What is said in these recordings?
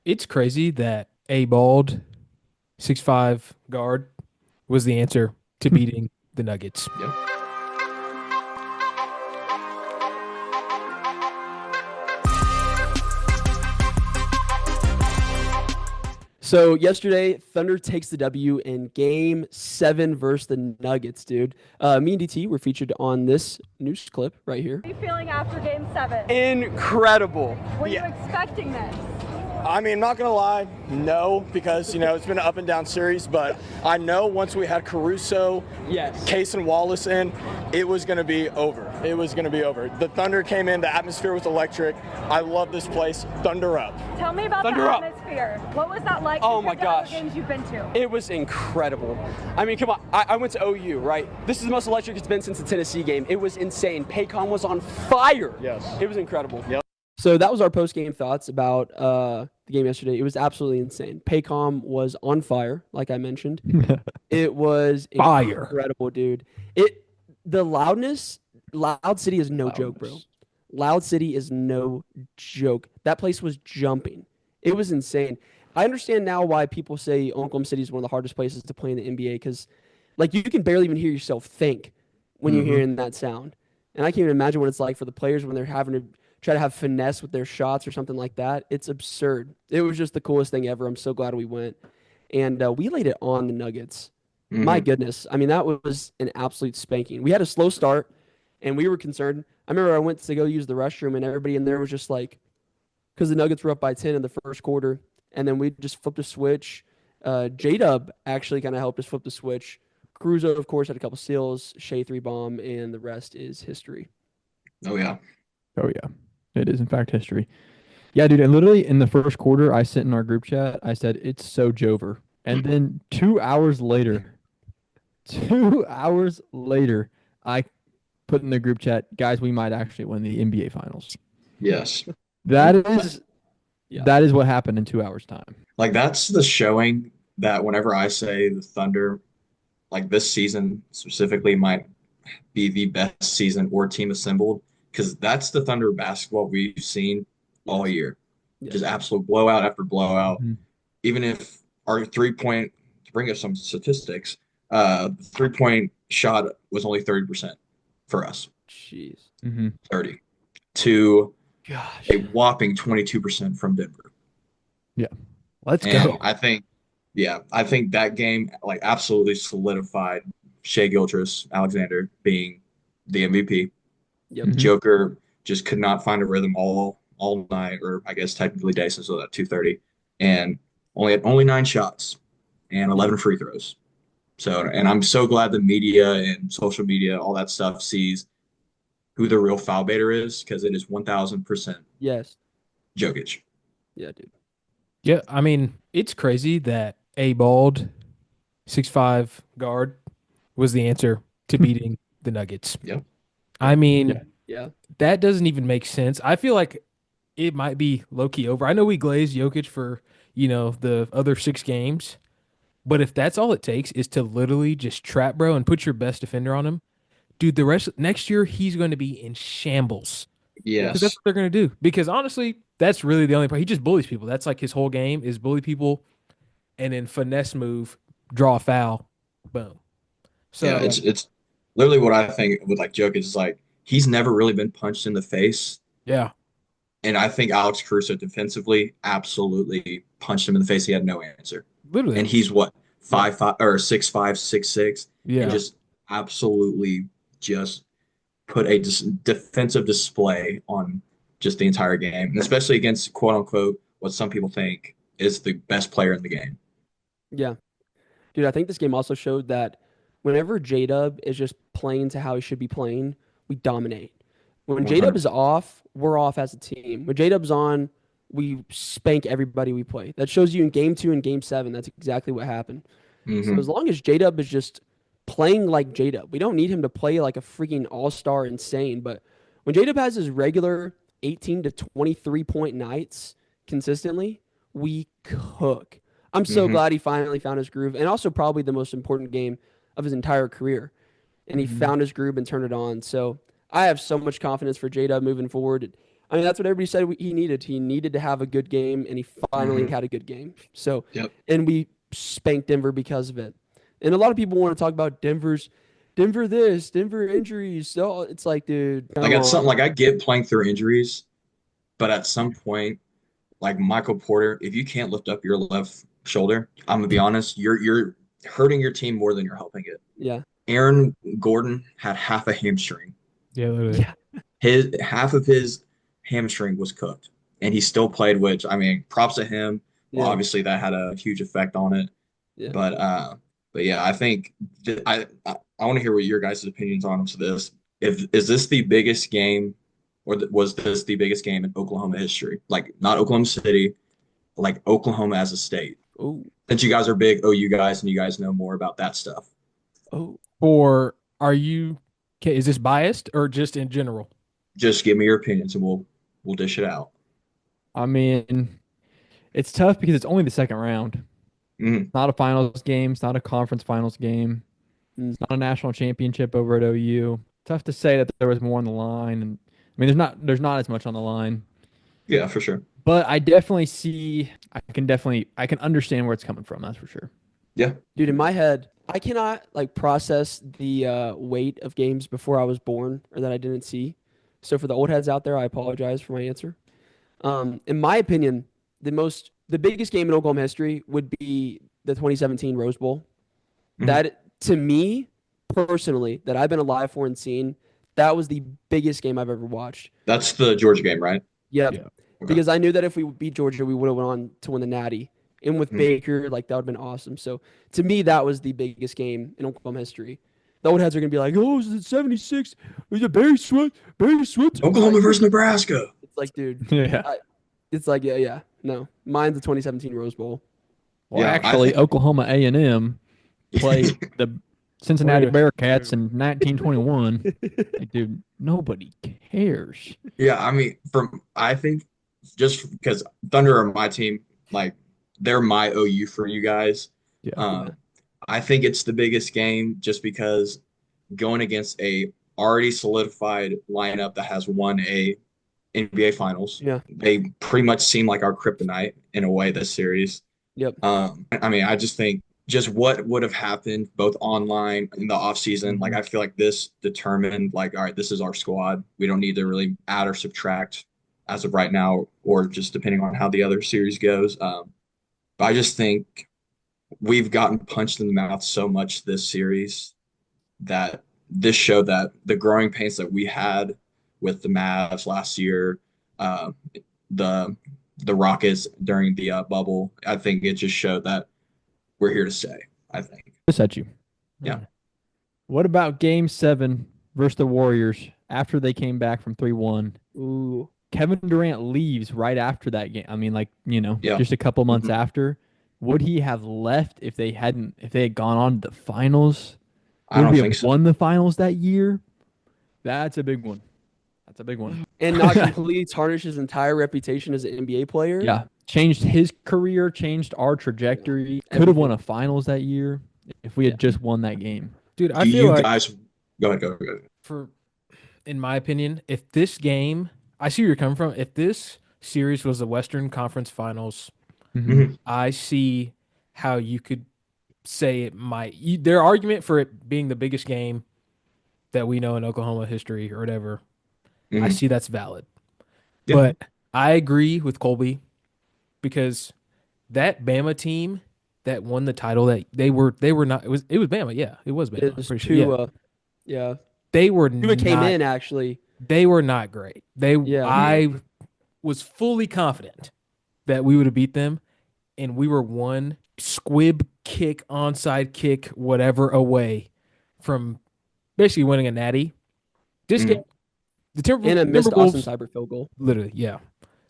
It's crazy that a bald 6'5" guard was the answer to beating the Nuggets. Yep. So yesterday, Thunder takes the W in Game 7 versus the Nuggets, dude. Me and DT were featured on this news clip right here. How are you feeling after Game 7? Incredible. Were you expecting this? I mean, not going to lie, no, because, it's been an up and down series, but I know once we had Caruso, Case and Wallace in, it was going to be over. It was going to be over. The Thunder came in, the atmosphere was electric. I love this place. Thunder up. Tell me about Thunder the up. atmosphere. What was that like? Oh my compared to other gosh. games you've been to? It was incredible. I mean, come on. I went to OU, right? This is the most electric it's been since the Tennessee game. It was insane. Paycom was on fire. Yes. It was incredible. Yep. So that was our post-game thoughts about the game yesterday. It was absolutely insane. Paycom was on fire, like I mentioned. It was Fire. incredible, dude. The loudness, Loud City is no joke, bro. Loud City is no joke. That place was jumping. It was insane. I understand now why people say Oklahoma City is one of the hardest places to play in the NBA because, like, you can barely even hear yourself think when you're hearing that sound. And I can't even imagine what it's like for the players when they're having to try to have finesse with their shots or something like that. It's absurd. It was just the coolest thing ever. I'm so glad we went. And we laid it on the Nuggets. My goodness. I mean, that was an absolute spanking. We had a slow start, and we were concerned. I remember I went to go use the restroom, and everybody in there was just like, because the Nuggets were up by 10 in the first quarter, and then we just flipped a switch. J-Dub actually kind of helped us flip the switch. Caruso, of course, had a couple steals, Shea 3-bomb, and the rest is history. Oh, yeah. Oh, yeah. It is, in fact, history. Yeah, dude. And literally in the first quarter, I sent in our group chat, I said, it's so Jover. And then 2 hours later, I put in the group chat, guys, we might actually win the NBA Finals. Yes. That is what happened in 2 hours' time. Like, that's the showing that whenever I say the Thunder, like this season specifically, might be the best season or team assembled, because that's the Thunder basketball we've seen all year. Just absolute blowout after blowout. Even if our to bring us some statistics, 3-point shot was only 30% for us. Jeez. 30 to Gosh. a whopping 22% from Denver. Yeah. Let's And go. I think that game like absolutely solidified Shea Alexander being the MVP. Yep. Joker just could not find a rhythm all night, or I guess technically day since it was at 2:30, and only 9 shots and 11 free throws. So, and I'm so glad the media and social media, all that stuff, sees who the real foul baiter is, because it is 1,000% Yes. Jokic. Yeah, dude. Yeah, I mean, it's crazy that a bald 6'5" guard was the answer to beating the Nuggets. Yep. I mean, Yeah. that doesn't even make sense. I feel like it might be low-key over. I know we glazed Jokic for, the other 6 games, but if that's all it takes is to literally just trap bro and put your best defender on him, dude, the rest next year he's going to be in shambles. Because that's Yes. what they're going to do. Because honestly, that's really the only part. He just bullies people. That's like his whole game is bully people and then finesse move, draw a foul, boom. So Yeah, it's literally what I think with like Jokic is like he's never really been punched in the face. yeah, And I think Alex Caruso defensively absolutely punched him in the face. He had no answer. literally. And he's what, 5'5" or 6'5", 6'6", yeah. and just absolutely just put a defensive display on just the entire game, and especially against quote unquote what some people think is the best player in the game. Yeah. Dude, I think this game also showed that whenever J-Dub is just playing to how he should be playing, we dominate. When J-Dub is off, we're off as a team. When J-Dub's on, we spank everybody we play. That shows you in game 2 and game 7. That's exactly what happened. So as long as J-Dub is just playing like J-Dub, we don't need him to play like a freaking all-star insane. But when J-Dub has his regular 18 to 23 point nights consistently, we cook. I'm so glad he finally found his groove, and also probably the most important game of his entire career. And he found his groove and turned it on. So I have so much confidence for J-Dub moving forward. I mean, that's what everybody said he needed. He needed to have a good game, and he finally Mhm. had a good game. So, Yep. and we spanked Denver because of it. And a lot of people want to talk about Denver this, Denver injuries. So it's like, dude, Like come at some on. like I get playing through injuries, but at some point, like Michael Porter, if you can't lift up your left shoulder, I'm gonna be honest, you're hurting your team more than you're helping it. Yeah, Aaron Gordon had half a hamstring. Yeah, literally. yeah, His half of his hamstring was cooked, and he still played. Which I mean, props to him. Well, yeah, obviously that had a huge effect on it, yeah. but yeah, I think I want to hear what your guys' opinions on this. If is this the biggest game, or was this the biggest game in Oklahoma history? Like not Oklahoma City, like Oklahoma as a state. Oh, Since you guys are big OU guys and you guys know more about that stuff, oh. Or are you okay? Is this biased or just in general? just give me your opinions and we'll dish it out. I mean, it's tough because it's only the second round. Mhm. Not a finals game. It's not a conference finals game. Mm. It's not a national championship over at OU. Tough to say that there was more on the line, and I mean, there's not as much on the line. Yeah, for sure. But I definitely see. I can understand where it's coming from. That's for sure. Yeah. Dude, in my head, I cannot like process the weight of games before I was born or that I didn't see. So for the old heads out there, I apologize for my answer. In my opinion, the biggest game in Oklahoma history would be the 2017 Rose Bowl. Mhm. That to me personally, that I've been alive for and seen, that was the biggest game I've ever watched. That's the Georgia game, right? Yep. Yeah. Okay. Because I knew that if we beat Georgia, we would have went on to win the Natty. And with Mhm. Baker, like that would have been awesome. So to me, that was the biggest game in Oklahoma history. The old heads are gonna be like, "Oh, is it 76? Was it Barry Switz? Barry Switz?" Oklahoma versus Nebraska. It's like, dude, Yeah. it's like, yeah. No, mine's the 2017 Rose Bowl. Well, Yeah, I actually, think- Oklahoma A&M played the Cincinnati Wait. Bearcats in 1921. Like, dude, nobody cares. Yeah, I mean, I think just because Thunder are my team, like they're my OU for you guys. Yeah. I think it's the biggest game just because going against a already solidified lineup that has won a NBA Finals. Yeah. They pretty much seem like our kryptonite in a way this series. Yep. I mean, I just think just what would have happened both online in the offseason. Like, I feel like this determined, like, all right, this is our squad. We don't need to really add or subtract as of right now, or just depending on how the other series goes. But I just think we've gotten punched in the mouth so much this series that this showed that the growing pains that we had with the Mavs last year, the Rockets during the bubble, I think it just showed that we're here to stay, I think. This at you. Yeah. What about Game 7 versus the Warriors after they came back from 3-1? Ooh. Kevin Durant leaves right after that game. I mean, like, Yeah. just a couple months Mhm. after. Would he have left if they had gone on to the finals? I Would don't we think have so. won the finals that year? That's a big one. That's a big one. And not completely tarnish his entire reputation as an NBA player. Yeah. Changed his career, changed our trajectory. Could have won a finals that year if we had just won that game. Dude, I Do feel you like guys go ahead. in my opinion, if this game, I see where you're coming from. If this series was the Western Conference Finals, Mhm. I see how you could say it might. Their argument for it being the biggest game that we know in Oklahoma history or whatever, I Mhm. see that's valid. Yeah. But I agree with Colby because that Bama team that won the title, that they were not. It was Bama. Yeah, it was Bama. It I'm was pretty two. sure. Yeah. Yeah. They were Tua came not. in actually. They were not great. Yeah. I was fully confident that we would have beat them, and we were one squib kick, onside kick, whatever away from basically winning a natty. This game, the And a missed Austin Timberwolves, Cyber field goal. literally, yeah.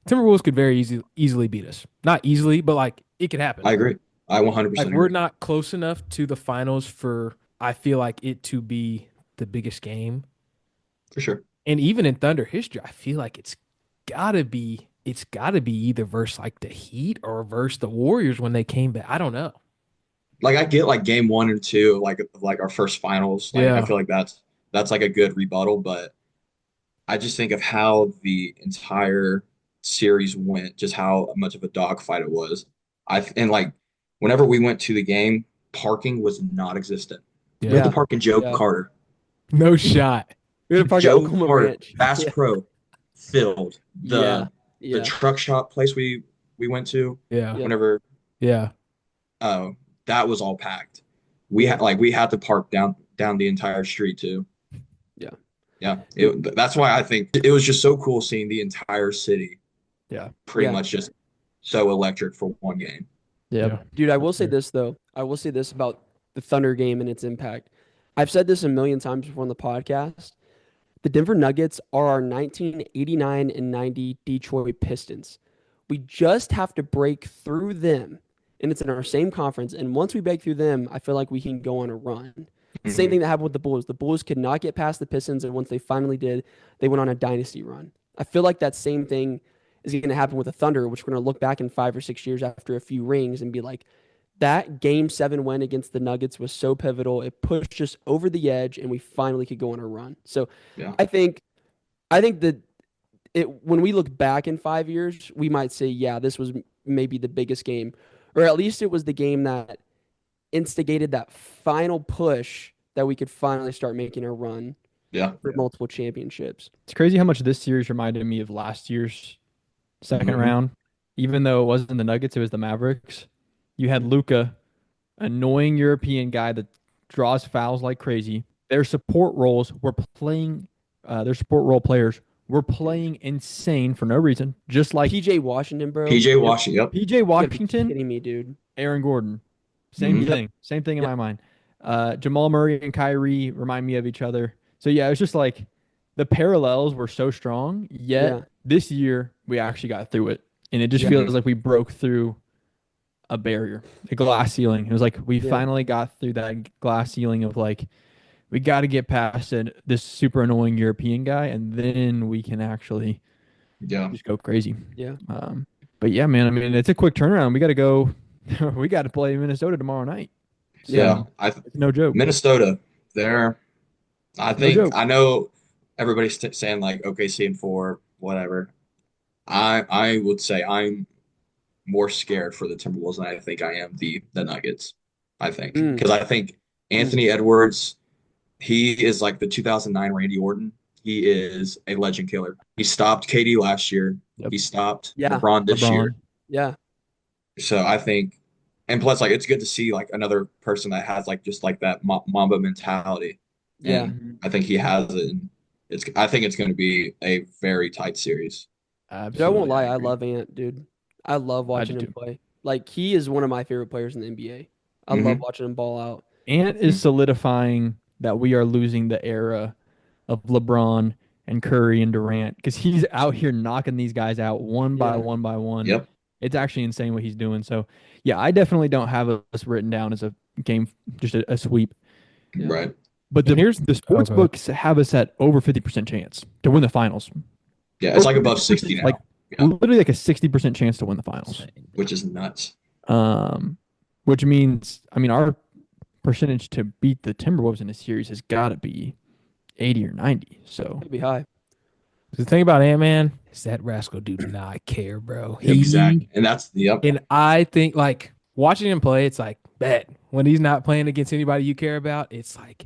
Timberwolves could very easily beat us. Not easily, but like it could happen. I agree. I 100% Like we're agree. not close enough to the finals for I feel like it to be the biggest game. For sure. And even in Thunder history, I feel like it's gotta be either versus like the Heat or versus the Warriors when they came back. I don't know. Like I get like game 1 and 2, like our first finals. Like Yeah. I feel like that's like a good rebuttal, but I just think of how the entire series went, just how much of a dogfight it was. And like whenever we went to the game, parking was non-existent. We had Yeah. to Yeah. park in Joe Yeah. Carter. No shot. We had to park at Joe Oklahoma Carter, Ranch. Bass Yeah. Pro, filled. Yeah. The Yeah. truck shop place we went to Yeah. Yeah. whenever Yeah. uh that was all packed. Yeah. We had to park down the entire street too. Yeah. Yeah, that's why I think it was just so cool seeing the entire city Yeah. pretty Yeah. much just so electric for one game. Yeah. Yeah. Dude, I will That's say fair. this though. I will say this about the Thunder game and its impact. I've said this a million times before on the podcast. The Denver Nuggets are our 1989 and 90 Detroit Pistons. We just have to break through them, and it's in our same conference. And once we break through them, I feel like we can go on a run. Same thing that happened with the Bulls. The Bulls could not get past the Pistons, and once they finally did, they went on a dynasty run. I feel like that same thing is going to happen with the Thunder, which we're going to look back in 5 or 6 years after a few rings and be like, that game 7 win against the Nuggets was so pivotal. It pushed us over the edge, and we finally could go on a run. So Yeah. I think that when we look back in 5 years, we might say, yeah, this was maybe the biggest game, or at least it was the game that instigated that final push that we could finally start making a run Yeah. for multiple championships. It's crazy how much this series reminded me of last year's second Mhm. round. Even though it wasn't the Nuggets, it was the Mavericks. You had Luca, annoying European guy that draws fouls like crazy. Their support roles were playing, their support role players were playing insane for no reason, just like PJ Washington, bro. PJ Washington. Yep. PJ You gotta be Washington, kidding me, dude. Aaron Gordon. Same Mhm. thing. Same thing in Yep. my mind. Jamal Murray and Kyrie remind me of each other. So yeah, it's just like the parallels were so strong, yet Yeah. this year we actually got through it. And it just Yeah. feels like we broke through a barrier, a glass ceiling. It was like we Yeah. finally got through that glass ceiling of like we got to get past this super annoying European guy, and then we can actually Yeah. just go crazy. Yeah. But yeah, man, I mean, it's a quick turnaround. We got to go. We got to play Minnesota tomorrow night. So, Yeah. it's no joke. Minnesota, they're I No think joke. I know everybody's saying like OKC and 4, whatever. I would say I'm more scared for the Timberwolves than I think I am the Nuggets. I think Mm. because I think Anthony Edwards, he is like the 2009 Randy Orton. He is a legend killer. He stopped KD last year. Yep. He stopped Yeah. LeBron this LeBron. year. Yeah. So I think, and plus, like it's good to see like another person that has like just like that Mamba mentality. Yeah. And I think he has it. And I think it's going to be a very tight series. Dude, I Absolutely. won't lie. I agree. love Ant, dude. I love watching do him too. play. Like, he is one of my favorite players in the NBA. I love watching him ball out. Ant is solidifying that we are losing the era of LeBron and Curry and Durant because he's out here knocking these guys out one by Yeah. one by one. Yep. It's actually insane what he's doing. So, yeah, I definitely don't have us written down as a game, just a sweep. Yeah. Right. But And here's the sports okay. books have us at over 50% chance to win the finals. Yeah, it's like above 60 now, Like Yeah. literally like a 60% chance to win the finals. which is nuts. Which means, I mean, our percentage to beat the Timberwolves in a series has got to be 80 or 90. So It'd be high. The thing about Ant-Man is that rascal do not care, bro. Exactly. And that's And I think like watching him play, it's like bet when he's not playing against anybody you care about, it's like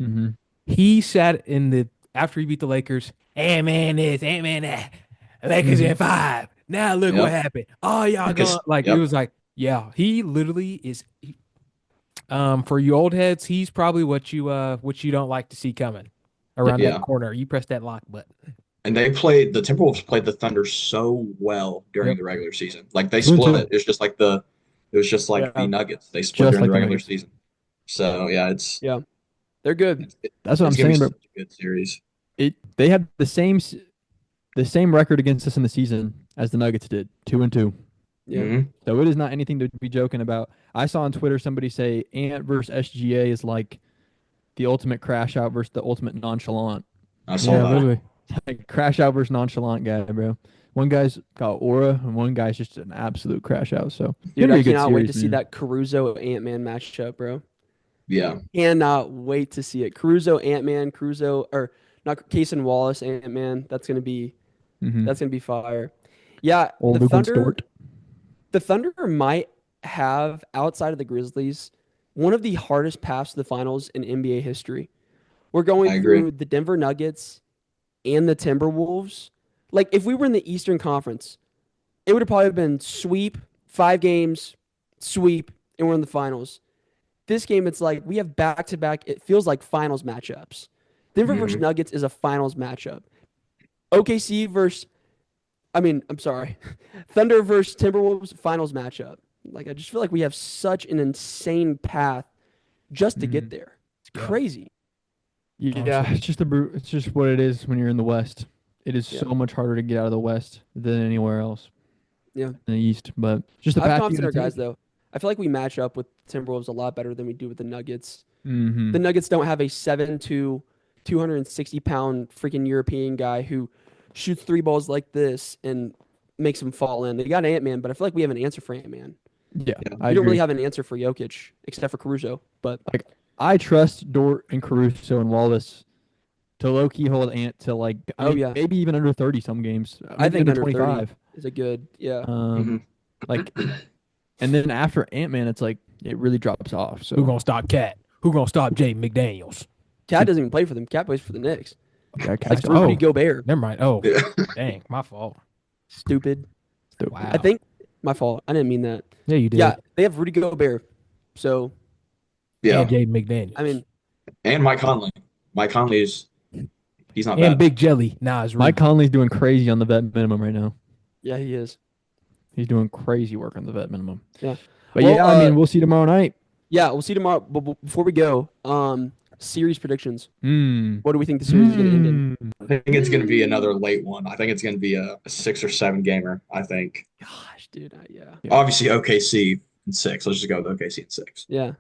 he sat in the after he beat the Lakers. Ant-Man this, Ant-Man that. Lakers in 5. Now look what happened. Oh, y'all going like it was like, yeah, he literally is. For you old heads, he's probably what you don't like to see coming around that corner. You press that lock button. And the Timberwolves played the Thunder so well during the regular season. Like they Me too. split. It was just like the Nuggets. They split Just during like the the regular Nuggets. season. So yeah, They're good. that's what I'm it's gonna be saying. such But a good series. they had the same record against us in the season as the Nuggets did, 2-2. Yeah. Mhm. So it is not anything to be joking about. I saw on Twitter somebody say Ant versus SGA is like the ultimate crash out versus the ultimate nonchalant. I saw Yeah, that. literally. Like crash out versus nonchalant guy, bro. One guy's got aura, and one guy's just an absolute crash out. So Dude, it'll be I a good cannot wait series, to see man. that Caruso Ant-Man matchup, bro. Yeah. Cannot wait to see it. Caruso, Ant-Man, Caruso, or Not Case and Wallace, Ant-Man. That's gonna be fire. Yeah, Old the Luke Thunder. Stort. The Thunder might have, outside of the Grizzlies, one of the hardest paths to the finals in NBA history. We're going I agree. through the Denver Nuggets and the Timberwolves. Like, if we were in the Eastern Conference, it would have probably been sweep, 5 games, sweep, and we're in the finals. This game, it's like we have back-to-back. It feels like finals matchups. Denver versus Nuggets is a finals matchup. OKC versus, Thunder versus Timberwolves finals matchup. Like, I just feel like we have such an insane path just to get there. It's crazy. Yeah, it's just it's just what it is when you're in the West. It is so much harder to get out of the West than anywhere else. Yeah. In the East, but just the I'm path confident you our gotta guys, though. I feel like we match up with Timberwolves a lot better than we do with the Nuggets. Mm-hmm. The Nuggets don't have a 7'2", 260-pound freaking European guy who shoots 3 balls like this and makes them fall in. They got Ant-Man, but I feel like we have an answer for Ant-Man. Yeah, We don't really have an answer for Jokic except for Caruso. But like I trust Dort and Caruso and Wallace to low-key hold Ant to like maybe even under 30 some games. I think under 25 30 is a good like, and then after Ant-Man, it's like it really drops off. So Who gonna stop Cat? Who gonna stop Jay McDaniels? Cat doesn't even play for them. Cat plays for the Knicks. Cat's Rudy Gobert. Never mind. Oh, dang, my fault. Stupid. Wow. I think my fault. I didn't mean that. Yeah, you did. Yeah, they have Rudy Gobert. So Yeah. And Jay McDaniels. I mean, And Mike Conley. Mike Conley he's not and bad. Big Jelly. Nas. Mike Conley's doing crazy on the vet minimum right now. yeah, he is. He's doing crazy work on the vet minimum. Yeah. But Well, we'll see tomorrow night. Yeah, we'll see tomorrow. But before we go, series predictions. Mm. What do we think the series is going to end in? I think it's going to be another late one. I think it's going to be a 6 or 7 gamer, I think. Gosh, dude, yeah. Obviously, OKC in 6. Let's just go with OKC in 6. Yeah.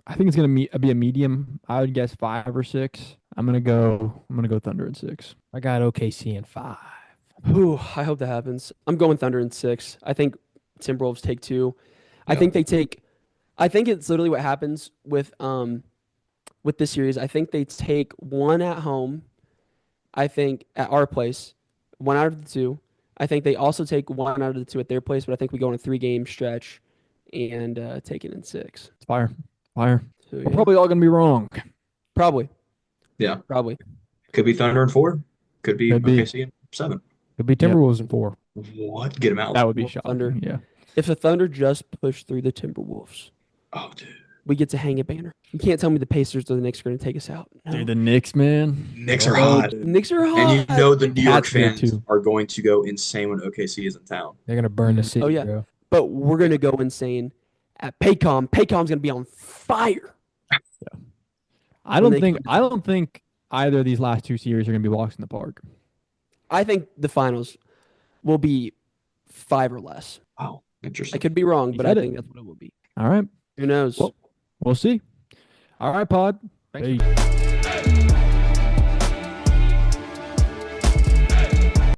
I think it's gonna be a medium. I would guess 5 or 6. I'm gonna go Thunder in 6. I got OKC in 5. Whew, I hope that happens. I'm going Thunder in 6. I think Timberwolves take 2. I think it's literally what happens with this series. I think they take 1 at home. I think at our place, 1 out of the 2. I think they also take 1 out of the 2 at their place, but I think we go on a 3-game stretch and take it in 6. It's fire. So, We're probably all gonna be wrong. Probably. Yeah. Probably. Could be Thunder in 4. Could be OKC in 7. Could be Timberwolves in 4. What? Get him out. That would be Well, shocking. Thunder. Yeah. If the Thunder just push through the Timberwolves, Oh, dude. we get to hang a banner. You can't tell me the Pacers or the Knicks are going to take us out. No. Dude, the Knicks, man. Knicks are hot. The Knicks are hot. And you know the New York Cats do fans too. are going to go insane when OKC is in town. They're gonna burn the city, Oh, yeah. bro. But we're going to go insane at Paycom. Paycom's going to be on fire. I When don't they think either of these last 2 series are gonna be walks in the park. I think the finals will be 5 or less. Wow. I Interesting. could be wrong, but I said it. think that's what it will be. All right. Who knows? Well, we'll see. All right, Pod. Thanks. Hey.